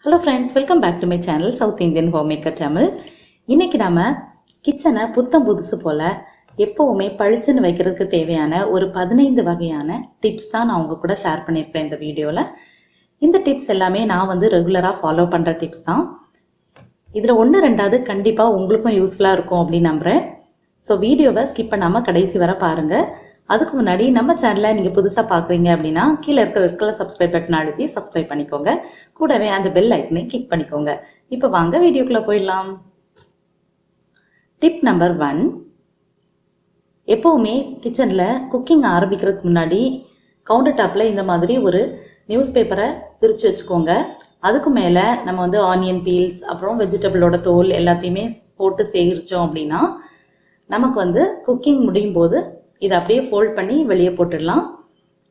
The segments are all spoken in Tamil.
Hello friends, welcome back to my channel south Indian homemaker Tamil. இன்றைக்கி நம்ம கிச்சனை புத்தம் புதுசு போல் எப்போவுமே பளிச்சுன்னு வைக்கிறதுக்கு தேவையான ஒரு 15 வகையான டிப்ஸ் தான் நான் உங்கள் கூட ஷேர் பண்ணியிருப்பேன் இந்த வீடியோவில். இந்த டிப்ஸ் எல்லாமே நான் ரெகுலராக ஃபாலோ பண்ணுற டிப்ஸ் தான். இதில் 1-2 கண்டிப்பாக உங்களுக்கும் யூஸ்ஃபுல்லாக இருக்கும் அப்படின்னு நம்புகிறேன். ஸோ வீடியோவை ஸ்கிப் பண்ணாமல் கடைசி வரை பாருங்கள். அதுக்கு முன்னாடி நம்ம சேனலை நீங்கள் புதுசாக பார்க்குறீங்க அப்படின்னா கீழே இருக்கிற சப்ஸ்கிரைப் பட்டன் அழுத்தி சப்ஸ்கிரைப் பண்ணிக்கோங்க. கூடவே அந்த பெல் ஐக்கனை கிளிக் பண்ணிக்கோங்க. இப்போ வாங்க வீடியோக்குள்ளே போயிடலாம். டிப் நம்பர் 1, எப்போவுமே கிச்சனில் குக்கிங் ஆரம்பிக்கிறதுக்கு முன்னாடி கவுண்டர் டாப்பில் இந்த மாதிரி ஒரு நியூஸ் பேப்பரை பிரித்து வச்சுக்கோங்க. அதுக்கு மேலே நம்ம ஆனியன் பீல்ஸ் அப்புறம் வெஜிடபிளோட தோல் எல்லாத்தையுமே போட்டு சேகரித்தோம் அப்படின்னா நமக்கு குக்கிங் முடியும் போது இதை அப்படியே ஃபோல்ட் பண்ணி வெளியே போட்டுடலாம்.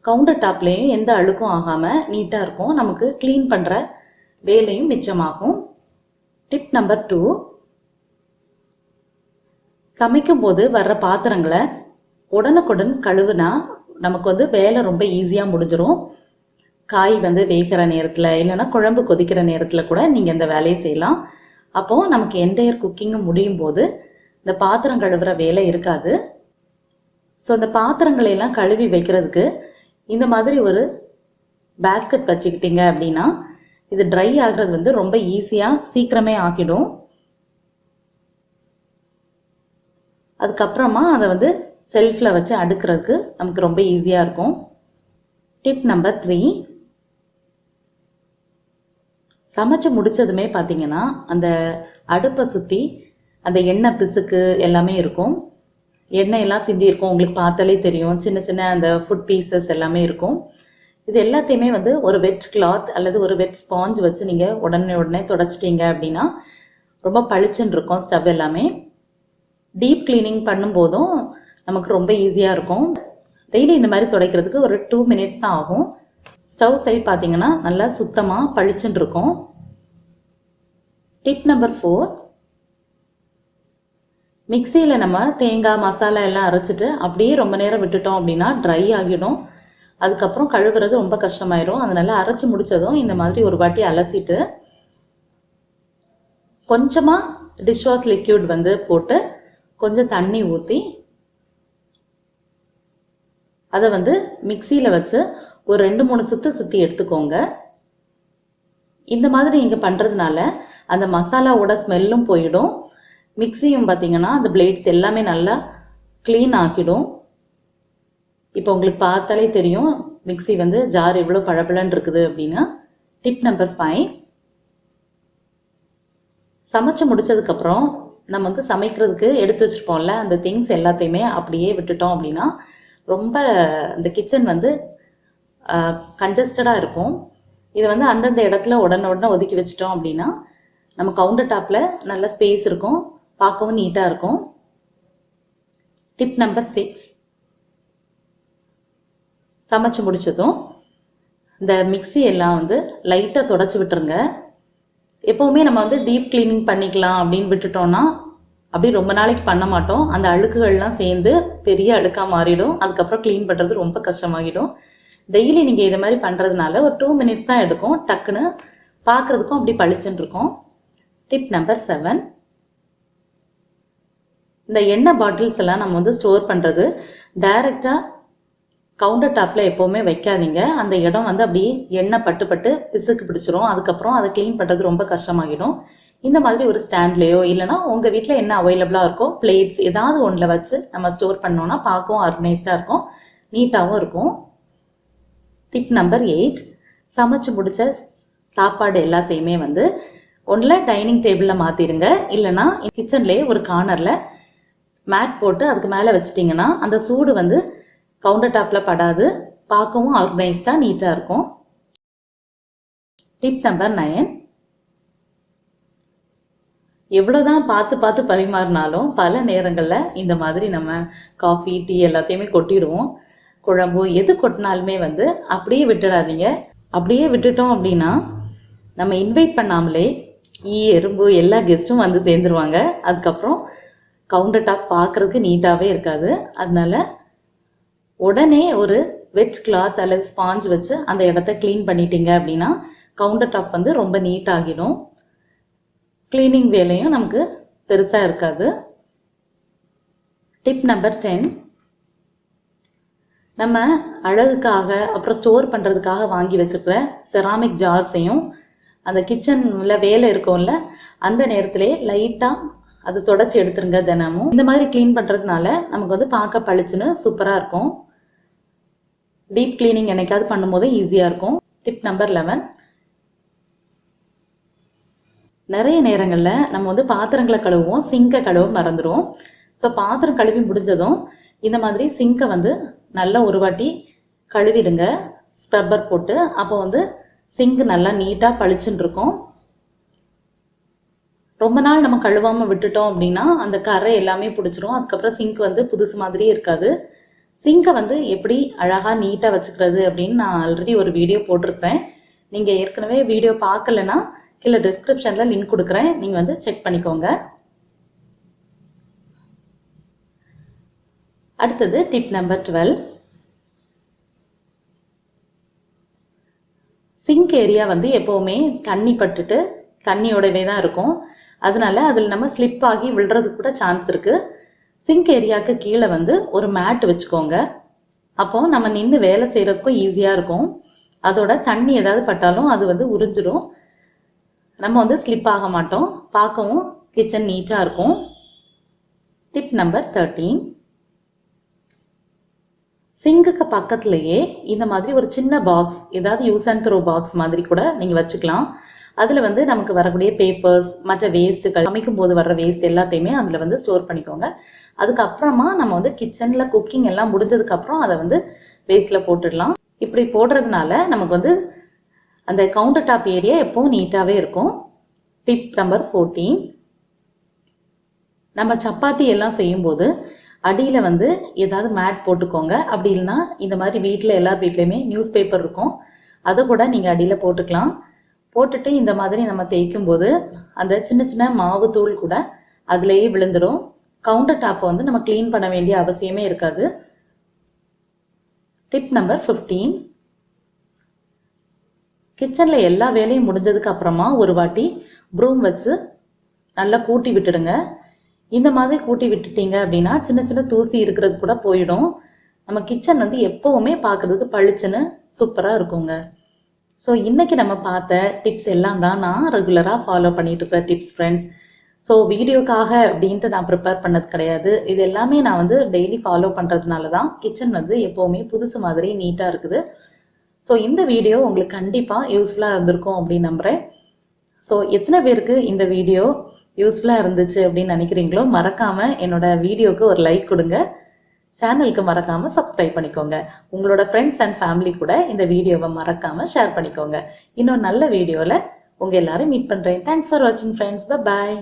கவுண்டர் டாப்லேயும் எந்த அழுக்கும் ஆகாமல் நீட்டாக இருக்கும். நமக்கு க்ளீன் பண்ணுற வேலையும் மிச்சமாகும். டிப் நம்பர் 2, சமைக்கும் போது வர்ற பாத்திரங்களை உடனுக்குடன் கழுவுனா நமக்கு வேலை ரொம்ப ஈஸியாக முடிஞ்சிடும். காய் வேகிற நேரத்தில் இல்லைன்னா குழம்பு கொதிக்கிற நேரத்தில் கூட நீங்கள் இந்த வேலையை செய்யலாம். அப்போது நமக்கு என்டையர் குக்கிங்கும் முடியும் போது இந்த பாத்திரம் கழுவுற வேலை இருக்காது. ஸோ இந்த பாத்திரங்களையெல்லாம் கழுவி வைக்கிறதுக்கு இந்த மாதிரி ஒரு பேஸ்கெட் வச்சுக்கிட்டீங்க அப்படின்னா இது ட்ரை ஆகிறது ரொம்ப ஈஸியாக சீக்கிரமே ஆக்கிடும். அதுக்கப்புறமா அதை செல்ஃபில் வச்சு அடுக்கிறதுக்கு நமக்கு ரொம்ப ஈஸியாக இருக்கும். டிப் நம்பர் 3, சமைச்சு முடித்ததுமே பார்த்தீங்கன்னா அந்த அடுப்பை சுற்றி அந்த எண்ணெய் பிசுக்கு எல்லாமே இருக்கும். எண்ணெயெல்லாம் சிந்தி இருக்கும், உங்களுக்கு பார்த்தாலே தெரியும். சின்ன சின்ன அந்த ஃபுட் பீசஸ் எல்லாமே இருக்கும். இது எல்லாத்தையுமே ஒரு வெட் கிளாத் அல்லது ஒரு வெட் ஸ்பாஞ்ச் வச்சு நீங்கள் உடனே துடைச்சிட்டிங்க அப்படின்னா ரொம்ப பளிச்சுன்னு இருக்கும் ஸ்டவ் எல்லாமே. டீப் கிளீனிங் பண்ணும்போதும் நமக்கு ரொம்ப ஈஸியாக இருக்கும். டெய்லி இந்த மாதிரி துடைக்கிறதுக்கு ஒரு 2 minutes தான் ஆகும். ஸ்டவ் சைட் பார்த்தீங்கன்னா நல்லா சுத்தமாக பளிச்சுன்னு இருக்கும். டிப் நம்பர் 4, மிக்சியில் நம்ம தேங்காய் மசாலா எல்லாம் அரைச்சிட்டு அப்படியே ரொம்ப நேரம் விட்டுட்டோம் அப்படின்னா ட்ரை ஆகிடும். அதுக்கப்புறம் கழுவுறது ரொம்ப கஷ்டமாயிடும். அதனால அரைச்சி முடித்ததும் இந்த மாதிரி ஒரு வாட்டி அலசிட்டு கொஞ்சமாக டிஷ்வாஷ் லிக்யூட் போட்டு கொஞ்சம் தண்ணி ஊற்றி அதை மிக்சியில் வச்சு ஒரு 2-3 சுற்றி எடுத்துக்கோங்க. இந்த மாதிரி நீங்கள் பண்ணுறதுனால அந்த மசாலாவோட ஸ்மெல்லும் போயிடும். மிக்சியும் பார்த்தீங்கன்னா அந்த பிளேட்ஸ் எல்லாமே நல்லா க்ளீன் ஆக்கிடும். இப்போ உங்களுக்கு பார்த்தாலே தெரியும் மிக்சி ஜார் எவ்வளோ பழபழன்னு இருக்குது அப்படின்னு. டிப் நம்பர் 5, சமைச்சு முடிச்சதுக்கப்புறம் நம்ம சமைக்கிறதுக்கு எடுத்து வச்சுருப்போம்ல அந்த திங்ஸ் எல்லாத்தையுமே அப்படியே விட்டுட்டோம் அப்படின்னா ரொம்ப இந்த கிச்சன் கன்ஜஸ்டடாக இருக்கும். இது அந்தந்த இடத்துல உடனே ஒதுக்கி வச்சிட்டோம் அப்படின்னா நம்ம கவுண்டர் டாப்பில் நல்ல ஸ்பேஸ் இருக்கும், பார்க்கவும் நீட்டாக இருக்கும். டிப் நம்பர் 6, சமைச்சு முடிச்சதும் இந்த மிக்சி எல்லாம் லைட்டாக தொடச்சி விட்டுருங்க. எப்போவுமே நம்ம டீப் கிளீனிங் பண்ணிக்கலாம் அப்படின்னு விட்டுட்டோம்னா அப்படி ரொம்ப நாளைக்கு பண்ண மாட்டோம். அந்த அழுக்குகள்லாம் சேர்ந்து பெரிய அழுக்காக மாறிடும். அதுக்கப்புறம் க்ளீன் பண்ணுறது ரொம்ப கஷ்டமாகிடும். டெய்லி நீங்கள் இதை மாதிரி பண்ணுறதுனால ஒரு 2 minutes தான் எடுக்கும். டக்குன்னு பார்க்குறதுக்கும் அப்படி பளிச்சுன்னு இருக்கும். டிப் நம்பர் 7, இந்த எண்ணெய் பாட்டில்ஸ் எல்லாம் நம்ம ஸ்டோர் பண்ணுறது டைரெக்டாக கவுண்டர் டாப்பில் எப்போவுமே வைக்காதீங்க. அந்த இடம் அப்படியே எண்ணெய் பட்டு பிசுக்கு பிடிச்சிரும். அதுக்கப்புறம் அதை க்ளீன் பண்ணுறது ரொம்ப கஷ்டமாகிடும். இந்த மாதிரி ஒரு ஸ்டாண்ட்லேயோ இல்லைனா உங்கள் வீட்டில் என்ன அவைலபிளாக இருக்கோ பிளேட்ஸ் ஏதாவது ஒன்றில் வச்சு நம்ம ஸ்டோர் பண்ணோன்னா பார்க்கவும் ஆர்கனைஸ்டாக இருக்கும், நீட்டாகவும் இருக்கும். டிப் நம்பர் 8, சமைச்சு முடித்த சாப்பாடு எல்லாத்தையுமே ஒன்றில் டைனிங் டேபிளில் மாற்றிடுங்க. இல்லைனா கிச்சன்லேயே ஒரு கார்னரில் மேட் போட்டு அதுக்கு மேலே வச்சிட்டிங்கன்னா அந்த சூடு கவுண்டர் டாப்பில் படாது, பார்க்கவும் ஆர்கனைஸ்டாக நீட்டாக இருக்கும். டிப் நம்பர் 9, எவ்வளோதான் பார்த்து பரிமாறினாலும் பல நேரங்களில் இந்த மாதிரி நம்ம காஃபி டீ எல்லாத்தையுமே கொட்டிடுவோம். குழம்பு எது கொட்டினாலுமே அப்படியே விட்டுடாதீங்க. அப்படியே விட்டுட்டோம் அப்படின்னா நம்ம இன்வைட் பண்ணாமலே எறும்பு எல்லா கெஸ்ட்டும் சேர்ந்துருவாங்க. அதுக்கப்புறம் கவுண்டர் டாப் பார்க்குறதுக்கு நீட்டாகவே இருக்காது. அதனால உடனே ஒரு வெட் கிளாத் அல்லது ஸ்பாஞ்ச் வச்சு அந்த இடத்த க்ளீன் பண்ணிட்டீங்க அப்படின்னா கவுண்டர் டாப் வந்து ரொம்ப நீட் ஆகிடும். க்ளீனிங் வேலையும் நமக்கு பெருசாக இருக்காது. டிப் நம்பர் 10, நம்ம அழகுக்காக அப்புறம் ஸ்டோர் பண்ணுறதுக்காக வாங்கி வச்சுருக்கிற செராமிக் ஜார்ஸையும் அந்த கிச்சனில் வேலை இருக்கும்ல அந்த நேரத்திலே லைட்டாக அது தொடச்சி எடுத்துருங்க தினமும். இந்த மாதிரி க்ளீன் பண்ணுறதுனால நமக்கு வந்து பார்க்க பளிச்சுன்னு சூப்பராக இருக்கும். டீப் க்ளீனிங் என்னைக்காவது பண்ணும்போது ஈஸியாக இருக்கும். டிப் நம்பர் 11, நிறைய நேரங்களில் நம்ம வந்து பாத்திரங்களை கழுவுவோம், சிங்கை கழுவ மறந்துடுவோம். ஸோ பாத்திரம் கழுவி முடிஞ்சதும் இந்த மாதிரி சிங்கை வந்து நல்லா ஒரு வாட்டி கழுவிடுங்க ஸ்க்ரப்பர் போட்டு. அப்போ வந்து சிங்க் நல்லா நீட்டாக பளிச்சுன்னு இருக்கும். ரொம்ப நாள் நம்ம கழுவாமல் விட்டுட்டோம் அப்படின்னா அந்த கரை எல்லாமே பிடிச்சிரும். அதுக்கப்புறம் சிங்க் வந்து புதுசு மாதிரியே இருக்காது. சிங்கை வந்து எப்படி அழகாக நீட்டாக வச்சுக்கிறது அப்படின்னு நான் ஆல்ரெடி ஒரு வீடியோ போட்டிருப்பேன். நீங்கள் ஏற்கனவே வீடியோ பார்க்கலன்னா கீழே டிஸ்கிரிப்ஷனில் லிங்க் கொடுக்குறேன், நீங்கள் வந்து செக் பண்ணிக்கோங்க. அடுத்தது டிப் நம்பர் 12, சிங்க் ஏரியா வந்து எப்போவுமே தண்ணி பட்டுட்டு தண்ணியோடவே தான் இருக்கும். அதனால அதில் நம்ம ஸ்லிப் ஆகி விழுறதுக்கு கூட சான்ஸ் இருக்குது. சிங்க் ஏரியாவுக்கு கீழே வந்து ஒரு மேட் வச்சுக்கோங்க. அப்போது நம்ம நின்று வேலை செய்கிறதுக்கும் ஈஸியாக இருக்கும். அதோட தண்ணி ஏதாவது பட்டாலும் அது வந்து உறிஞ்சிடும். நம்ம வந்து ஸ்லிப் ஆக மாட்டோம், பார்க்கவும் கிச்சன் நீட்டாக இருக்கும். டிப் நம்பர் 13, சிங்குக்கு பக்கத்துலேயே இந்த மாதிரி ஒரு சின்ன பாக்ஸ், ஏதாவது யூஸ் அண்ட் த்ரோ பாக்ஸ் மாதிரி கூட நீங்கள் வச்சுக்கலாம். அதில் வந்து நமக்கு வரக்கூடிய பேப்பர்ஸ், மற்ற வேஸ்ட்டுகள், சமைக்கும் போது வர்ற வேஸ்ட் எல்லாத்தையுமே அதில் வந்து ஸ்டோர் பண்ணிக்கோங்க. அதுக்கப்புறமா நம்ம வந்து கிச்சனில் குக்கிங் எல்லாம் முடிஞ்சதுக்கப்புறம் அதை வந்து வேஸ்ட்டில் போட்டுடலாம். இப்படி போடுறதுனால நமக்கு வந்து அந்த கவுண்டர் டாப் ஏரியா எப்போவும் நீட்டாகவே இருக்கும். டிப் நம்பர் 14, நம்ம சப்பாத்தி எல்லாம் செய்யும்போது அடியில் வந்து ஏதாவது மேட் போட்டுக்கோங்க. அப்படி இல்லைன்னா இந்த மாதிரி வீட்டில் எல்லார் வீட்லேயுமே நியூஸ் பேப்பர் இருக்கும், அதை கூட நீங்கள் அடியில் போட்டுக்கலாம். போட்டுட்டு இந்த மாதிரி நம்ம தேய்க்கும் போது அந்த சின்ன சின்ன மாவு தூள் கூட அதுலேயே விழுந்துடும். கவுண்டர் டாப்பை வந்து நம்ம க்ளீன் பண்ண வேண்டிய அவசியமே இருக்காது. டிப் நம்பர் 15, கிச்சனில் எல்லா வேலையும் முடிஞ்சதுக்கு அப்புறமா ஒரு வாட்டி ப்ரூம் வச்சு நல்லா கூட்டி விட்டுடுங்க. இந்த மாதிரி கூட்டி விட்டுட்டீங்க அப்படின்னா சின்ன சின்ன தூசி இருக்கிறது கூட போயிடும். நம்ம கிச்சன் வந்து எப்போவுமே பார்க்குறதுக்கு பளிச்சுன்னு சூப்பராக இருக்குங்க. ஸோ இன்றைக்கி நம்ம பார்த்த டிப்ஸ் எல்லாம் தான் நான் ரெகுலராக ஃபாலோ பண்ணிட்டு இருக்கிற டிப்ஸ் ஃப்ரெண்ட்ஸ். ஸோ வீடியோக்காக அப்படின்ட்டு நான் ப்ரிப்பேர் பண்ணது கிடையாது. இது எல்லாமே நான் வந்து டெய்லி ஃபாலோ பண்ணுறதுனால தான் கிச்சன் வந்து எப்போவுமே புதுசு மாதிரி நீட்டாக இருக்குது. ஸோ இந்த வீடியோ உங்களுக்கு கண்டிப்பாக யூஸ்ஃபுல்லாக இருந்திருக்கும் அப்படின்னு நம்புகிறேன். ஸோ எத்தனை பேருக்கு இந்த வீடியோ யூஸ்ஃபுல்லாக இருந்துச்சு அப்படின்னு நினைக்கிறீங்களோ மறக்காமல் என்னோட வீடியோவுக்கு ஒரு லைக் கொடுங்க. சேனலுக்கு மறக்காமல் சப்ஸ்கிரைப் பண்ணிக்கோங்க. உங்களோட ஃப்ரெண்ட்ஸ் அண்ட் ஃபேமிலி கூட இந்த வீடியோவை மறக்காமல் ஷேர் பண்ணிக்கோங்க. இன்னும் நல்ல வீடியோவில் உங்கள் எல்லாரும் மீட் பண்ணுறேன். தேங்க்ஸ் ஃபார் வாட்சிங் ஃப்ரெண்ட்ஸ். பாய்.